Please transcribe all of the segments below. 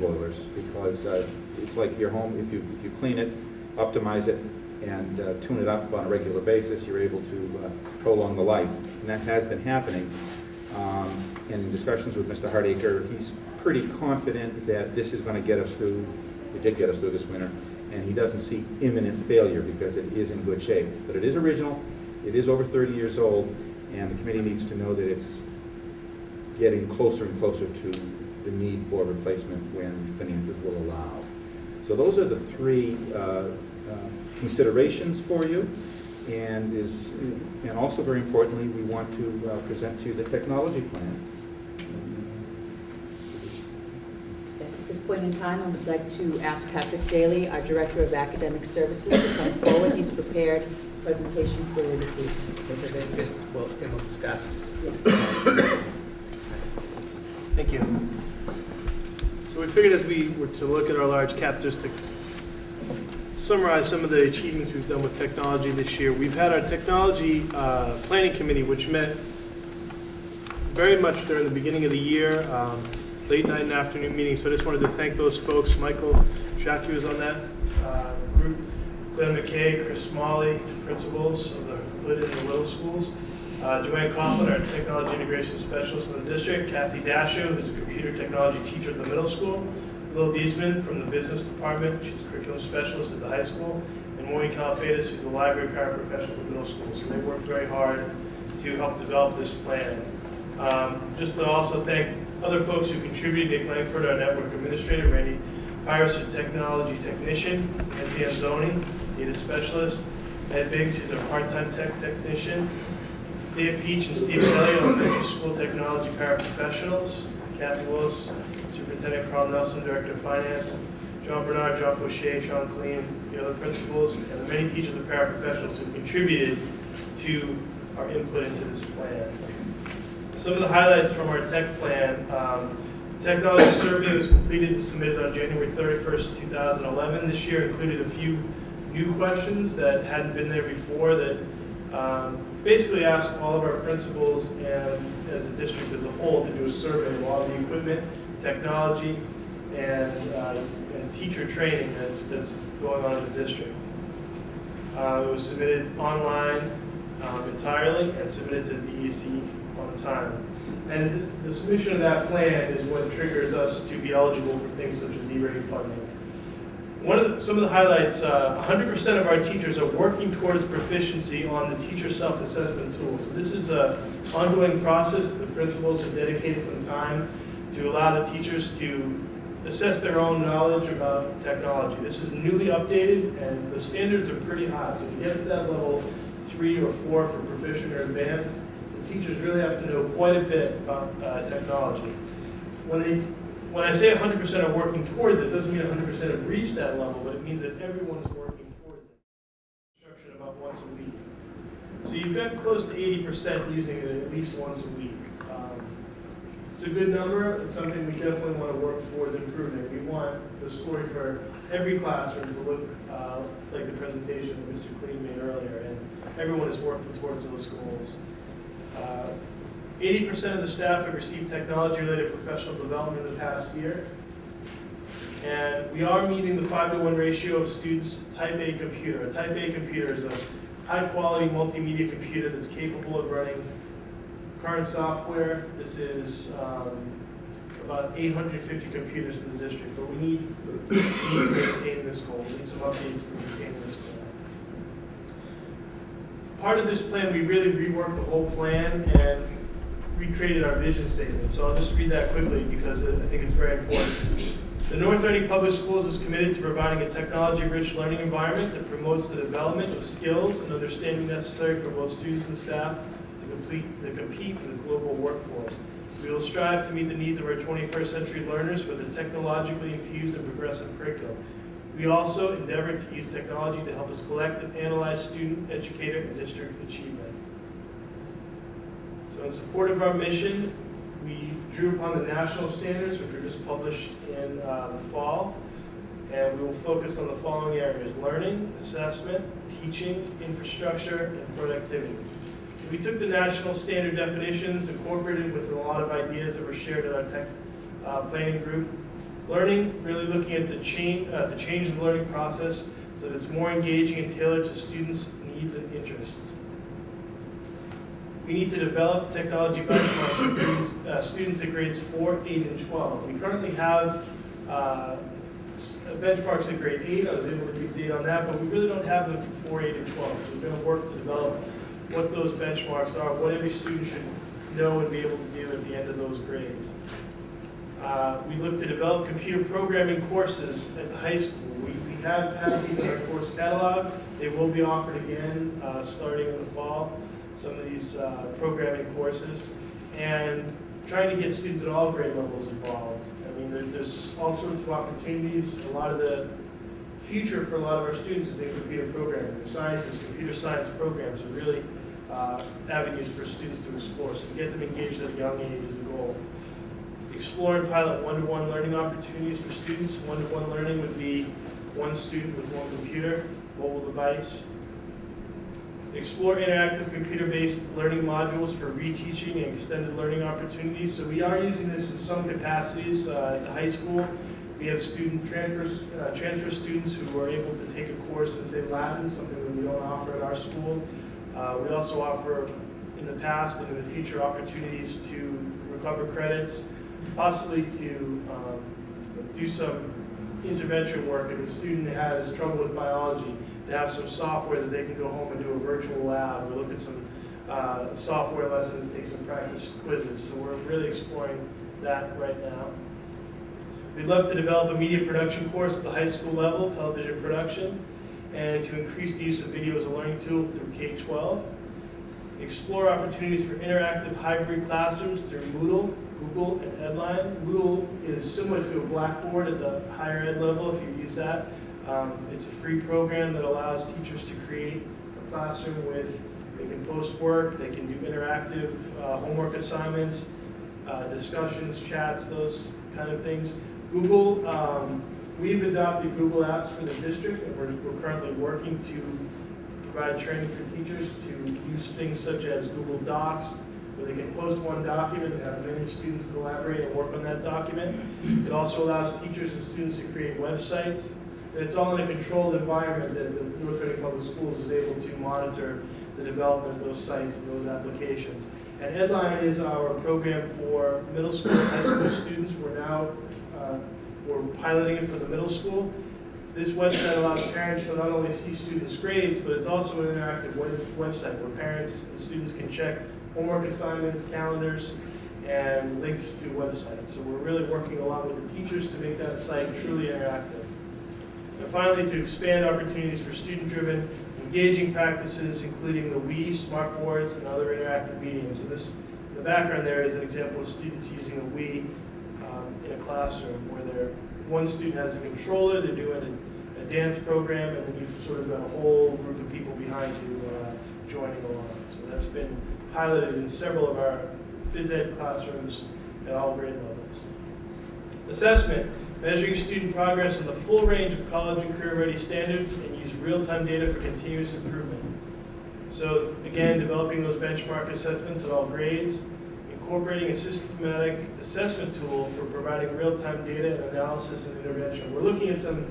boilers, because it's like your home. If you clean it, optimize it, and tune it up on a regular basis, you're able to prolong the life. And that has been happening. In discussions with Mr. Hardacre, he's pretty confident that this is going to get us through. It did get us through this winter, and he doesn't see imminent failure because it is in good shape. But it is original, it is over 30 years old, and the committee needs to know that it's getting closer and closer to the need for replacement when finances will allow. So those are the three considerations for you, and also very importantly, we want to present to you the technology plan. Yes, at this point in time, I would like to ask Patrick Daly, our Director of Academic Services, to come forward. He's prepared a presentation for you this evening. We'll discuss. Yes. Thank you. So we figured as we were to look at our large cap, just to summarize some of the achievements we've done with technology this year. We've had our technology planning committee, which met very much during the beginning of the year, late night and afternoon meetings. So I just wanted to thank those folks. Michael Jackie was on that group. Glenn McKay, Chris Smalley, principals of the Hood and the Little Schools. Joanne Coughlin, our technology integration specialist in the district. Kathy Dasho, who's a computer technology teacher at the middle school. Lil Diesman from the business department. She's a curriculum specialist at the high school. And Maureen Calafatis, who's the library paraprofessional at the middle school. So they worked very hard to help develop this plan. Just to also thank other folks who contributed. Nick Langford, our network administrator. Randy Pyrus, a technology technician. Nancy Anzoni, data specialist. Ed Biggs, who's a part-time tech technician. Thea Peach and Steve Kelly, elementary school technology paraprofessionals. Kathy Willis, Superintendent Carl Nelson, Director of Finance. John Bernard, John Fauché, Sean Clean, the other principals, and the many teachers and paraprofessionals who contributed to our input into this plan. Some of the highlights from our tech plan. The technology survey was completed and submitted on January 31st, 2011. This year included a few new questions that hadn't been there before that basically asked all of our principals and as a district as a whole to do a survey of all the equipment, technology, and teacher training that's going on in the district. It was submitted online entirely and submitted to the DEC on time. And the submission of that plan is what triggers us to be eligible for things such as E-Ready funding. Some of the highlights, 100% of our teachers are working towards proficiency on the teacher self-assessment tool. So this is an ongoing process. The principals have dedicated some time to allow the teachers to assess their own knowledge about technology. This is newly updated and the standards are pretty high. So to get to that level 3 or 4 for proficient or advanced, the teachers really have to know quite a bit about technology. When I say 100% are working towards it, doesn't mean 100% have reached that level, but it means that everyone is working towards it. Instruction about once a week. So you've got close to 80% using it at least once a week. It's a good number. It's something we definitely want to work towards improving. We want the scoring for every classroom to look like the presentation that Mr. Clean made earlier, and everyone is working towards those goals. 80% of the staff have received technology-related professional development in the past year. And we are meeting the 5-to-1 ratio of students to Type A computer. A Type A computer is a high-quality multimedia computer that's capable of running current software. This is about 850 computers in the district, but we need to maintain this goal. We need some updates to maintain this goal. Part of this plan, we really reworked the whole plan and recreated our vision statement. So I'll just read that quickly because I think it's very important. The North Reading Public Schools is committed to providing a technology-rich learning environment that promotes the development of skills and understanding necessary for both students and staff to compete in the global workforce. We will strive to meet the needs of our 21st century learners with a technologically infused and progressive curriculum. We also endeavor to use technology to help us collect and analyze student, educator, and district achievement. So in support of our mission, we drew upon the national standards, which were just published in the fall, and we will focus on the following areas: learning, assessment, teaching, infrastructure, and productivity. So we took the national standard definitions, incorporated with a lot of ideas that were shared at our tech planning group, Learning, really looking at to change the learning process so that it's more engaging and tailored to students' needs and interests. We need to develop technology benchmarks for students at grades 4, 8, and 12. We currently have benchmarks at grade 8. I was able to give data on that, but we really don't have them for 4, 8, and 12. So we're going to work to develop what those benchmarks are, what every student should know and be able to do at the end of those grades. We look to develop computer programming courses at the high school. We have had these in our course catalog. They will be offered again starting in the fall, some of these programming courses, and trying to get students at all grade levels involved. I mean, there's all sorts of opportunities. A lot of the future for a lot of our students is in computer programming. The sciences, computer science programs are really avenues for students to explore. So to get them engaged at a young age is the goal. Explore and pilot one-to-one learning opportunities for students. One-to-one learning would be one student with one computer, mobile device. Explore interactive computer-based learning modules for reteaching and extended learning opportunities. So we are using this in some capacities at the high school. We have student transfer students who are able to take a course in, say, Latin, something that we don't offer at our school. We also offer, in the past and in the future, opportunities to recover credits, possibly to do some intervention work if a student has trouble with biology, to have some software that they can go home and do a virtual lab, or look at some software lessons, take some practice quizzes. So we're really exploring that right now. We'd love to develop a media production course at the high school level, television production, and to increase the use of video as a learning tool through K-12. Explore opportunities for interactive hybrid classrooms through Moodle, Google, and Edline. Moodle is similar to a Blackboard at the higher ed level if you use that. It's a free program that allows teachers to create a classroom with, they can post work, they can do interactive homework assignments, discussions, chats, those kind of things. Google, we've adopted Google Apps for the district, and we're currently working to provide training for teachers to use things such as Google Docs, where they can post one document and have many students collaborate and work on that document. It also allows teachers and students to create websites. And it's all in a controlled environment that the North Reading Public Schools is able to monitor the development of those sites and those applications. And Edline is our program for middle school and high school students. We're piloting it for the middle school. This website allows parents to not only see students' grades, but it's also an interactive website where parents and students can check homework assignments, calendars, and links to websites. So we're really working a lot with the teachers to make that site truly interactive. And finally, to expand opportunities for student-driven, engaging practices, including the Wii, smartboards, and other interactive mediums. And this, in the background there is an example of students using a Wii in a classroom where one student has a controller, they're doing a dance program, and then you've sort of got a whole group of people behind you joining along. So that's been piloted in several of our phys ed classrooms at all grade levels. Assessment, measuring student progress on the full range of college and career-ready standards and use real-time data for continuous improvement. So again, developing those benchmark assessments at all grades, incorporating a systematic assessment tool for providing real-time data and analysis and intervention. We're looking at some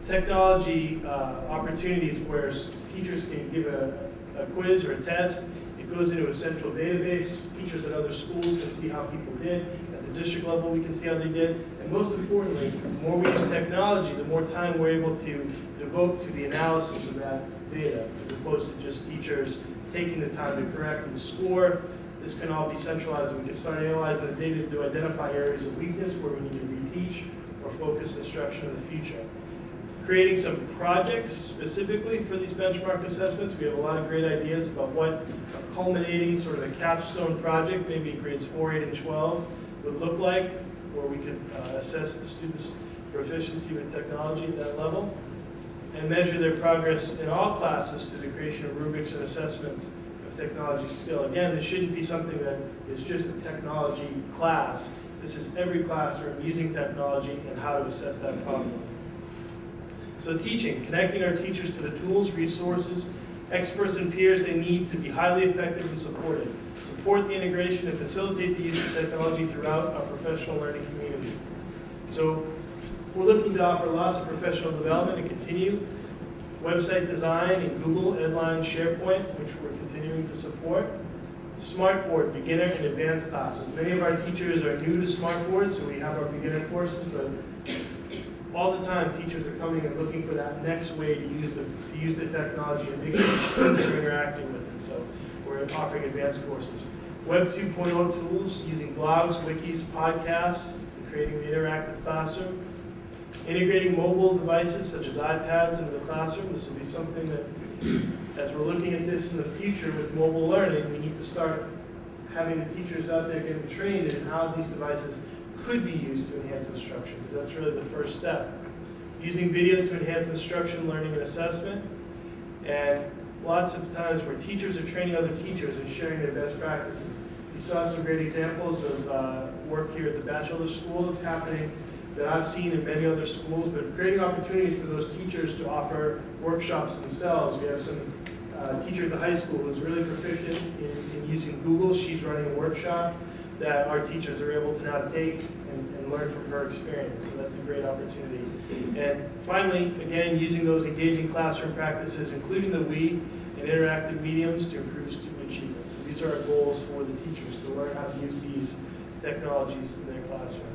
technology opportunities where teachers can give a quiz or a test. It goes into a central database. Teachers at other schools can see how people did. At the district level, we can see how they did. And most importantly, the more we use technology, the more time we're able to devote to the analysis of that data, as opposed to just teachers taking the time to correct and score. This can all be centralized, and we can start analyzing the data to identify areas of weakness where we need to reteach or focus instruction in the future. Creating some projects specifically for these benchmark assessments. We have a lot of great ideas about what a culminating sort of a capstone project, maybe grades 4, 8, and 12, would look like, where we could assess the students' proficiency with technology at that level, and measure their progress in all classes through the creation of rubrics and assessments of technology skill. Again, this shouldn't be something that is just a technology class. This is every classroom using technology and how to assess that problem. So teaching, connecting our teachers to the tools, resources, experts, and peers they need to be highly effective and supported. Support the integration and facilitate the use of technology throughout our professional learning community. So We're looking to offer lots of professional development and continue website design in Google, Edline, SharePoint, which we're continuing to support. Smartboard, beginner and advanced classes. Many of our teachers are new to Smartboard, so we have our beginner courses, but all the time teachers are coming and looking for that next way to use the technology and make sure students are interacting with it. So we're offering advanced courses. Web 2.0 tools using blogs, wikis, podcasts, and creating the interactive classroom. Integrating mobile devices such as iPads into the classroom. This will be something that, as we're looking at this in the future with mobile learning, we need to start having the teachers out there getting trained in how these devices could be used to enhance instruction, because that's really the first step. Using video to enhance instruction, learning, and assessment. And lots of times where teachers are training other teachers and sharing their best practices. You saw some great examples of work here at the Bachelor School that's happening that I've seen in many other schools, but creating opportunities for those teachers to offer workshops themselves. We have some teacher at the high school who's really proficient in using Google. She's running a workshop that our teachers are able to now take and learn from her experience. So that's a great opportunity. And finally, again, using those engaging classroom practices, including the we and interactive mediums to improve student achievement. So these are our goals for the teachers, to learn how to use these technologies in their classroom.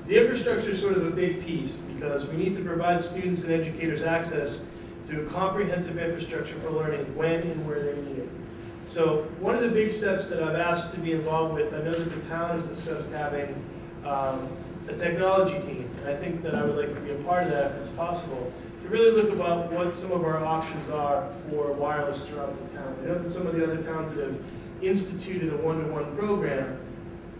The infrastructure is sort of a big piece because we need to provide students and educators access to a comprehensive infrastructure for learning when and where they need it. So one of the big steps that I've asked to be involved with, I know that the town has discussed having a technology team, and I think that I would like to be a part of that if it's possible, to really look about what some of our options are for wireless throughout the town. I know that some of the other towns that have instituted a one-to-one program,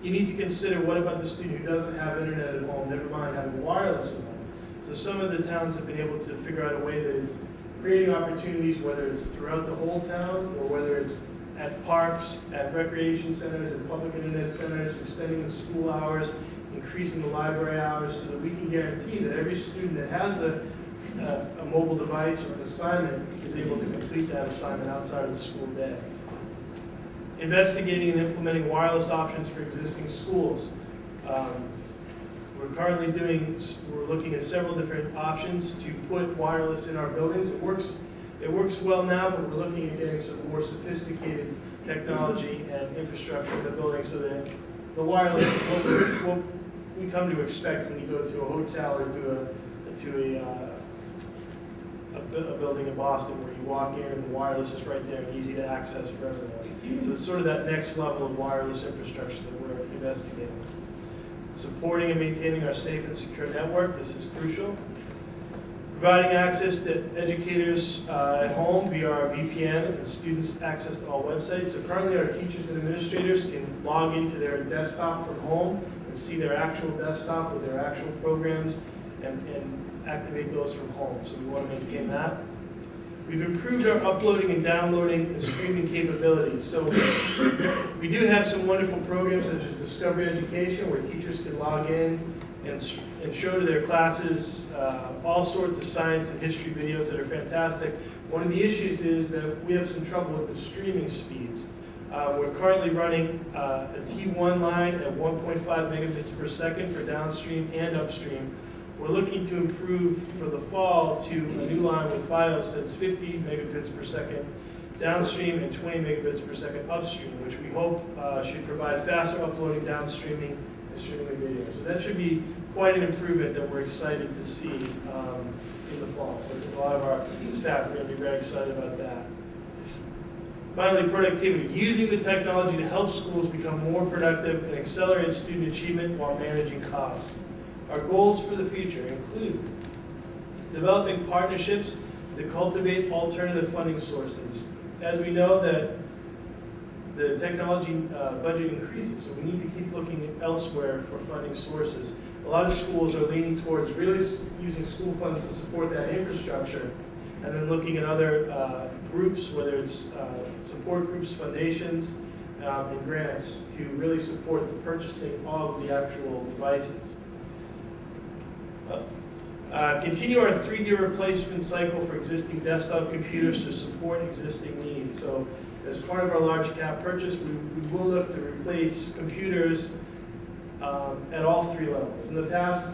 you need to consider what about the student who doesn't have internet at home, never mind having wireless at home. So some of the towns have been able to figure out a way that it's creating opportunities, whether it's throughout the whole town or whether it's at parks, at recreation centers, at public internet centers, extending the school hours, increasing the library hours, so that we can guarantee that every student that has a mobile device or an assignment is able to complete that assignment outside of the school day. Investigating and implementing wireless options for existing schools. We're looking at several different options to put wireless in our buildings. It works well now, but we're looking at getting some more sophisticated technology and infrastructure in the building so that the wireless is what we come to expect when you go to a hotel or to a building in Boston where you walk in and the wireless is right there and easy to access for everyone. So it's sort of that next level of wireless infrastructure that we're investigating. Supporting and maintaining our safe and secure network, this is crucial. Providing access to educators at home via our VPN and students access to all websites. So currently our teachers and administrators can log into their desktop from home and see their actual desktop with their actual programs and activate those from home. So we want to maintain that. We've improved our uploading and downloading and streaming capabilities. So we do have some wonderful programs such as Discovery Education where teachers can log in and show to their classes all sorts of science and history videos that are fantastic. One of the issues is that we have some trouble with the streaming speeds. We're currently running a T1 line at 1.5 megabits per second for downstream and upstream. We're looking to improve for the fall to a new line with Fios that's 50 megabits per second downstream and 20 megabits per second upstream, which we hope should provide faster uploading, downstreaming, and streaming of video. So that should be quite an improvement that we're excited to see in the fall. So I think a lot of our staff are going to be very excited about that. Finally, productivity. Using the technology to help schools become more productive and accelerate student achievement while managing costs. Our goals for the future include developing partnerships to cultivate alternative funding sources. As we know that the technology budget increases, so we need to keep looking elsewhere for funding sources. A lot of schools are leaning towards really using school funds to support that infrastructure, and then looking at other groups, whether it's support groups, foundations, and grants to really support the purchasing of the actual devices. Continue our 3-year replacement cycle for existing desktop computers to support existing needs. So as part of our large cap purchase, we will look to replace computers at all 3 levels. In the past,